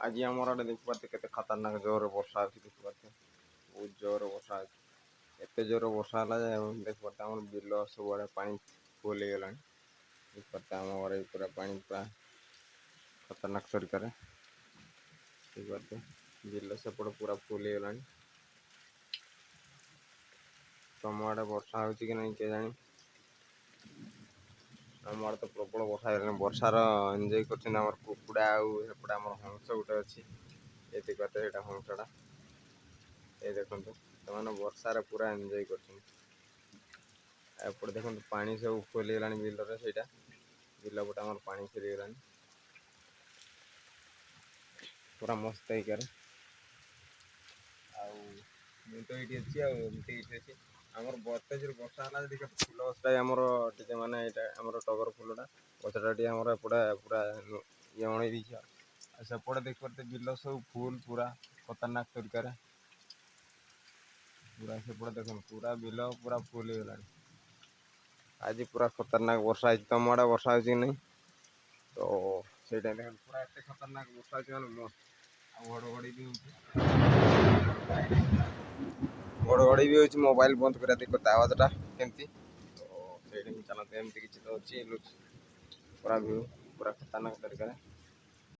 आज आमर आड़े देख पारे के खतरनाक जोर वर्षा देखी पारे बहुत जोर वर्षा एत जोर वर्षा है देख पारे आम बिल सब आड़े पा फुल हो गला देख पारे आम घर पूरा पा पूरा खतरनाक तरीका देख पारे बिल सेपट पूरा फुल हो गला तम आड़े वर्षा हो कि नहीं किए जानी आम आड़े तो प्रबल वर्षा वर्षार एंजय कर कुकुड़ा आउे आम हंस गोटे अच्छी ये देख पारे हंसटा ये देखो से वर्षार पूरा एंजय कर देखो पानी सब फुल गला बिलर से बिल पटे आम पा फिरीगला पूरा मस्त तरीके तो ये अच्छी अच्छी आमर बतेज वर्षा है देखिए फुल गछटा आमर टे मानने आमर टगर फुलटा गछटा आमर एपटे पूरा ये अणई दी सेपटे देख पारे बिल सब फुल पूरा खतरनाक तरीके पूरा सेपटे देख पूरा बिल पूरा फुल हो गला आज पूरा खतरनाक वर्षा है तुम आड़े वर्षा हो नहीं तो से पूरा एत खतरनाक वर्षा मस्त घड़घड़ी भी घड़घड़ी भी हो मोबाइल बंद कर देखो आवाजटा केमती तो चलते एमती किसी तो अच्छी पूरा व्यू पूरा खतरनाक तरीके